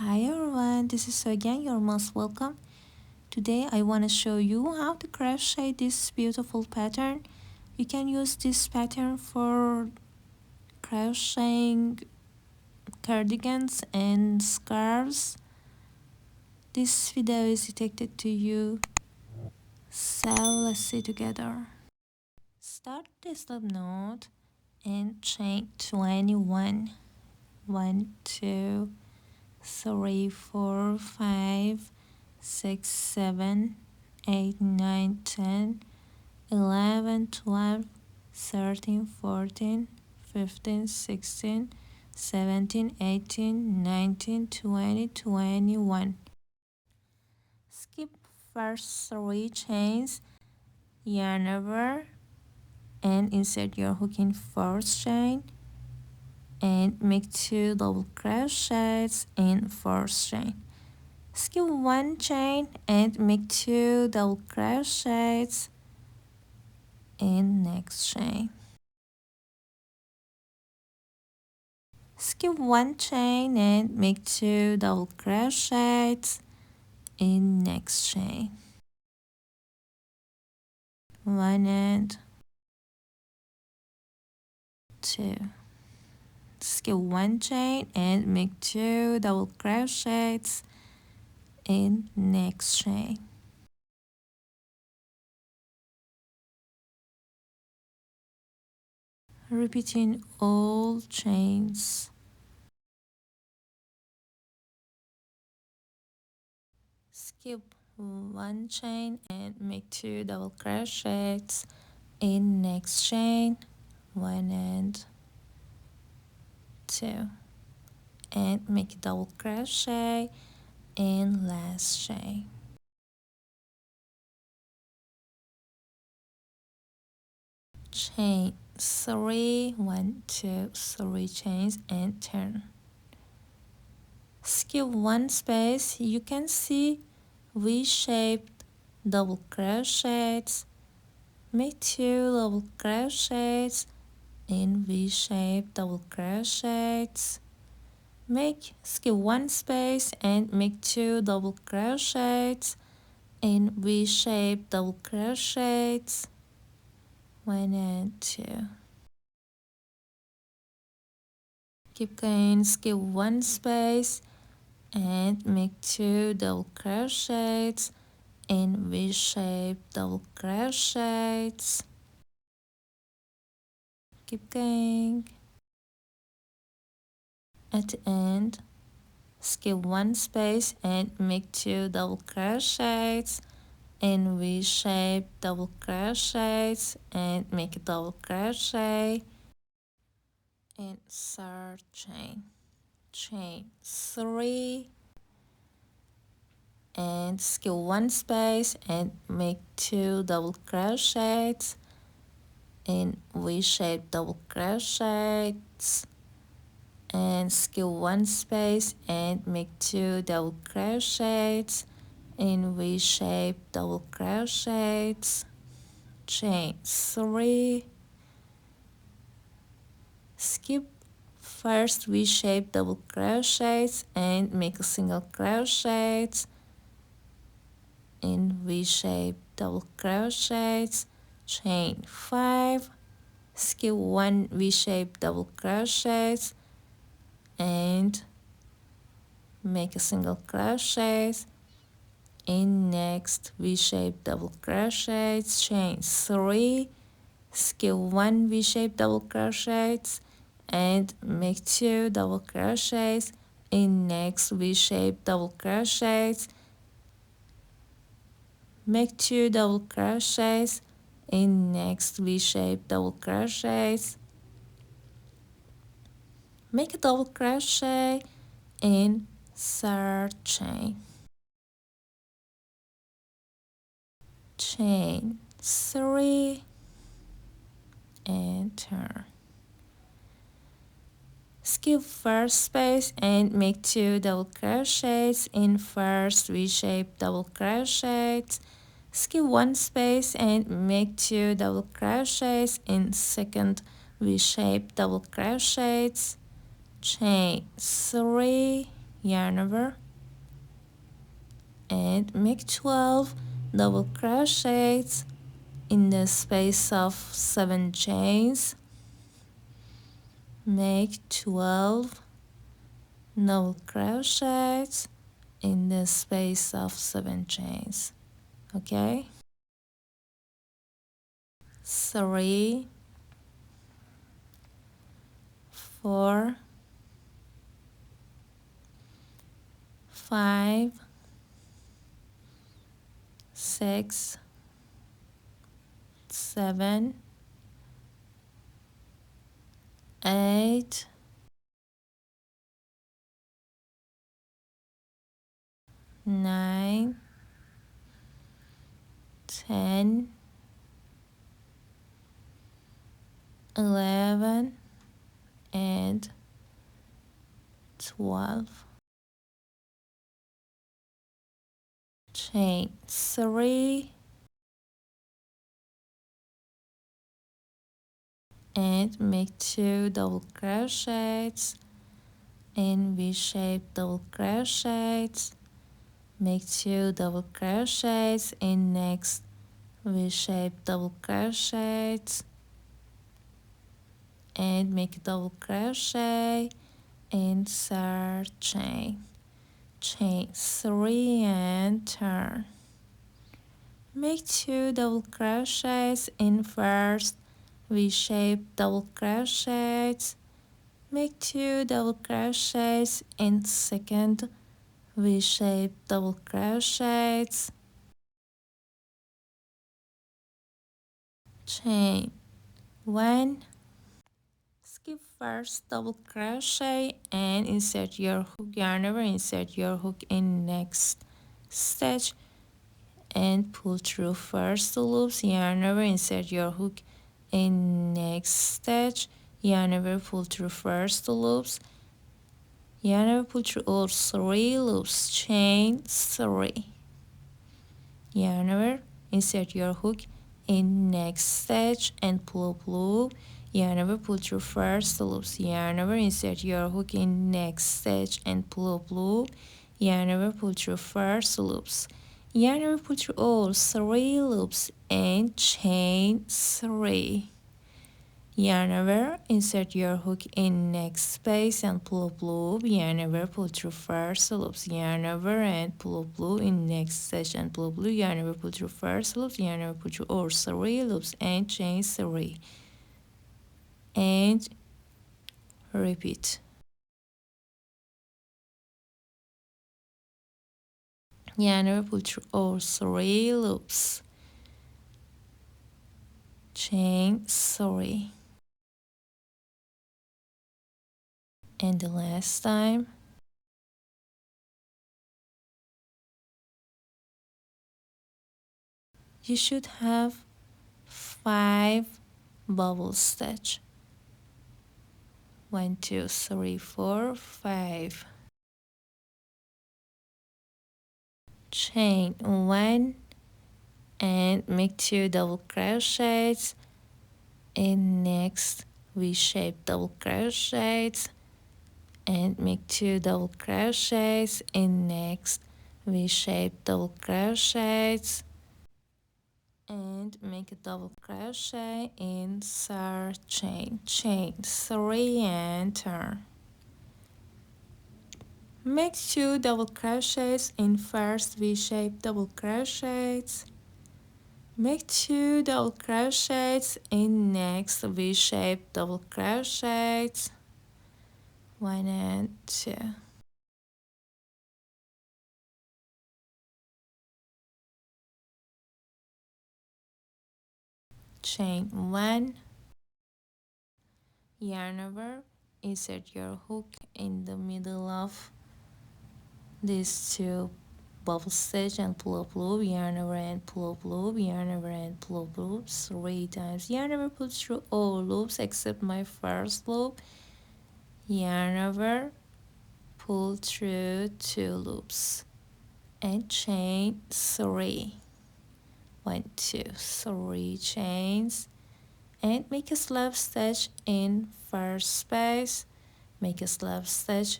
Hi everyone, this is again your most welcome. Today I want to show you how to crochet this beautiful pattern. You can use this pattern for crocheting cardigans and scarves. This video is dedicated to you. So let's see together. Start the slip knot and chain 21. 1, 2, 3, 4, 5, 6, 7, 8, 9, 10, 11, 12, 13, 14, 15, 16, 17, 18, 19, 20, 21. Skip first 3 chains, yarn over, and insert your hook in first chain, and make 2 double crochets in first chain. Skip 1 chain and make 2 double crochets in next chain. Skip 1 chain and make 2 double crochets in next chain. 1 and 2. Skip 1 chain and make 2 double crochets in next chain. Repeating all chains. Skip 1 chain and make 2 double crochets in next chain. 1 and 2, and make a double crochet in last chain. Chain 3, 1, 2, 3 chains and turn. Skip 1 space. You can see V-shaped double crochets. Make 2 double crochets in V-shaped double crochets. Skip 1 space and make 2 double crochets in V-shaped double crochets. 1 and 2. Keep going, skip 1 space and make 2 double crochets in V-shaped double crochets. Keep going. At the end, skip 1 space and make 2 double crochets in V-shaped double crochets and make a double crochet in third chain. Chain 3 and skip 1 space and make 2 double crochets in V-shaped double crochets, and skip 1 space and make 2 double crochets in V-shaped double crochets. Chain 3. Skip first V-shaped double crochets and make a single crochet in V-shaped double crochets. Chain 5. Skip 1 V-shaped double crochets and make a single crochet in next V-shaped double crochets. Chain 3. Skip 1 V-shaped double crochets and make 2 double crochets in next V-shaped double crochets. Make 2 double crochets in next V-shaped double crochets. Make a double crochet in third chain. Chain 3 and turn. Skip first space and make 2 double crochets in first V-shaped double crochets. Skip 1 space and make 2 double crochets in second V-shaped double crochets. Chain 3 yarn over, and make 12 double crochets in the space of 7 chains. Make 12 double crochets in the space of 7 chains. Okay, 3, 4, 5, 6, 7, 8, 9, 10, 11, and 12. Chain 3 and make 2 double crochets in V-shaped double crochets. Make 2 double crochets in next V-shaped double crochets, and make a double crochet in third chain. Chain 3 and turn. Make 2 double crochets in first V-shaped double crochets. Make 2 double crochets in second V-shaped double crochets. Chain 1. Skip first double crochet and insert your hook yarn over, insert your hook in next stitch and pull through first loops, yarn over, insert your hook in next stitch, yarn over, pull through first loops, yarn over, pull through all 3 loops, chain 3, yarn over, insert your hook in next stitch and pull up loop, yarn over, pull through first loops, yarn over, insert your hook in next stitch and pull up loop, yarn over, pull through first loops, yarn over, pull through all 3 loops and chain 3, yarn over, insert your hook in next space and pull up loop, yarn over, pull through first loops, yarn over and pull up loop in next stitch and pull up loop, yarn over, pull through first loops, yarn over, pull through all 3 loops and chain 3, and repeat. Yarn over, pull through all 3 loops, chain 3, and the last time. You should have 5 bubble stitch. 1, 2, 3, 4, 5. Chain 1 and make 2 double crochets in next V-shaped double crochets, and make 2 double crochets in next V-shaped double crochets, and make a double crochet in third chain. Chain 3 and turn. Make 2 double crochets in first V-shaped double crochets. Make 2 double crochets in next V-shaped double crochets. 1 and 2. Chain 1, yarn over, insert your hook in the middle of these 2 bubble stitch and pull up loop, yarn over and pull up loop, yarn over and pull up loop 3 times, yarn over, pull through all loops except my first loop, yarn over, pull through 2 loops and chain 3. 1, 2, 3 chains, and make a slip stitch in first space, make a slip stitch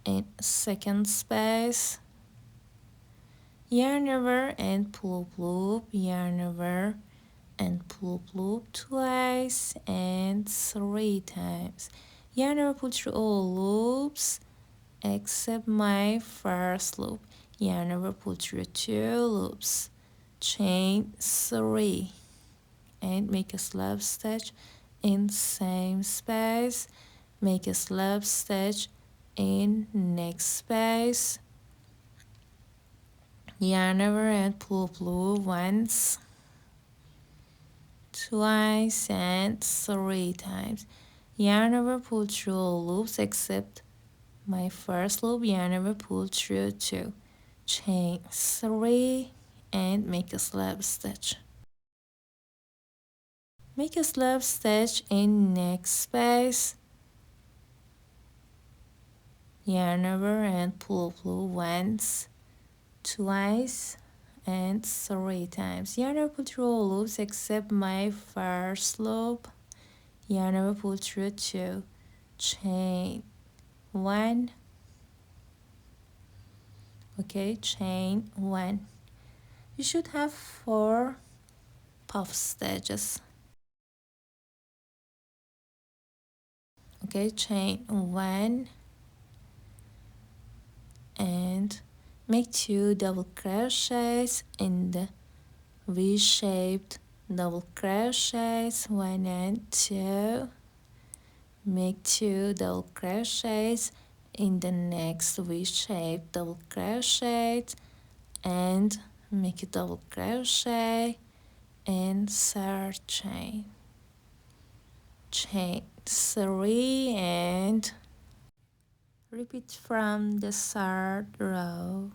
in second space, yarn over and pull up loop, yarn over and pull up loop twice and 3 times. Yarn over, pull through all loops except my first loop. Yarn over, pull through 2 loops, chain 3 and make a slip stitch in same space, make a slip stitch in next space, yarn over and pull up loop once, twice and 3 times. Yarn over, pull through all loops except my first loop, yarn over, pull through 2, chain 3 and make a slip stitch. Make a slip stitch in next space, yarn over and pull up loop once, twice and 3 times. Yarn over, pull through all loops except my first loop, yarn over, pull through 2, chain 1, okay, chain 1. You should have 4 puff stitches, okay, chain 1 and make 2 double crochets in the V-shaped double crochets, 1 and 2, make 2 double crochets in the next V-shaped double crochet and make a double crochet and third chain, chain 3 and repeat from the third row.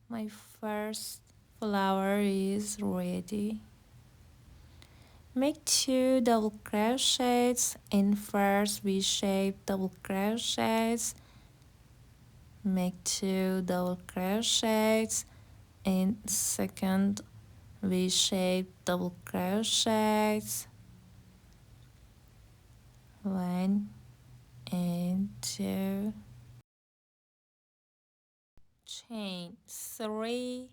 My first flower is ready. Make 2 double crochets in first V-shaped double crochets, make 2 double crochets in second V-shaped double crochets, 1 and 2, chain 3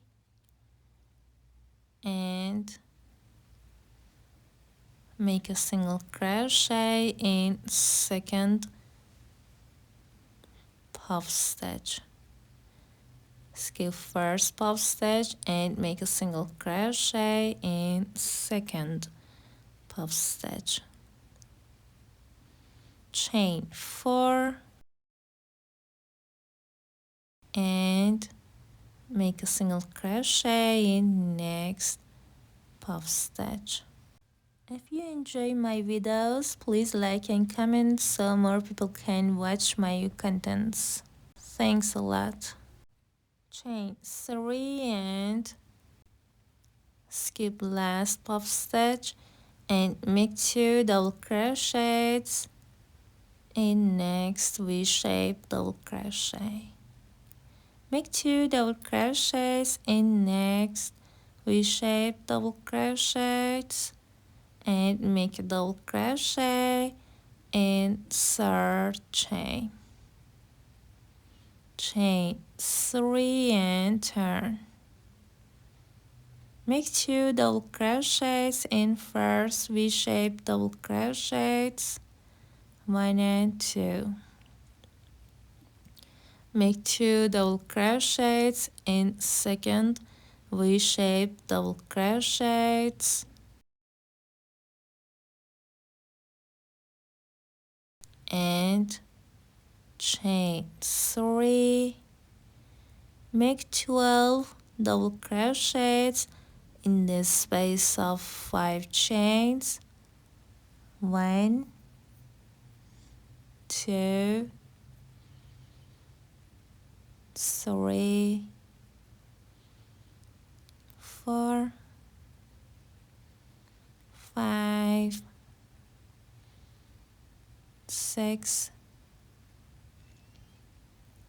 and make a single crochet in second puff stitch. Skip first puff stitch and make a single crochet in second puff stitch, chain 4 and make a single crochet in next puff stitch. If you enjoy my videos, please like and comment so more people can watch my contents. Thanks a lot. Chain 3 and skip last puff stitch and make 2 double crochets in next V-shaped double crochet. Make 2 double crochets in next V-shaped double crochets and make a double crochet in third chain, chain 3 and turn. Make 2 double crochets in first V-shaped double crochets, 1 and 2. Make 2 double crochets in second V-shaped double crochets and chain 3. Make 12 double crochets in the space of 5 chains, 1, 2, 3, 4, 5, 6,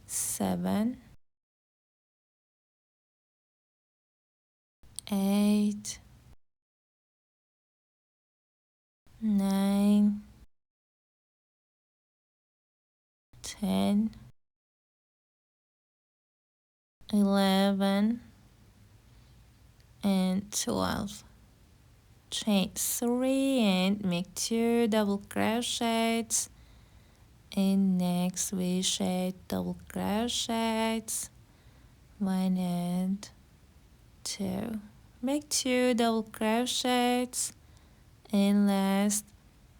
7, 8, 9, 10, 11, and 12. Chain 3 and make 2 double crochets. And next we shape double crochets, 1 and 2. Make 2 double crochets, and last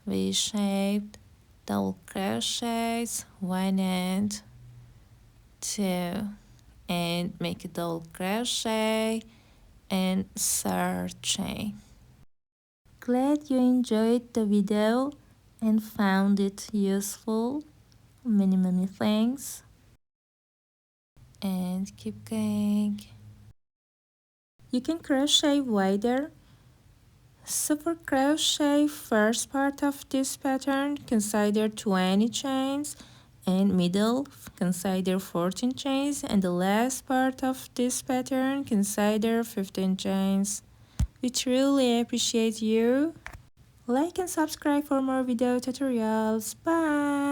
we shaped double crochets, 1 and 2, and make a double crochet and third chain. Glad you enjoyed the video and found it useful. Many thanks, and keep going. You can crochet wider. Super crochet first part of this pattern, consider 20 chains, and middle consider 14 chains, and the last part of this pattern consider 15 chains. We truly appreciate you. Like and subscribe for more video tutorials. Bye!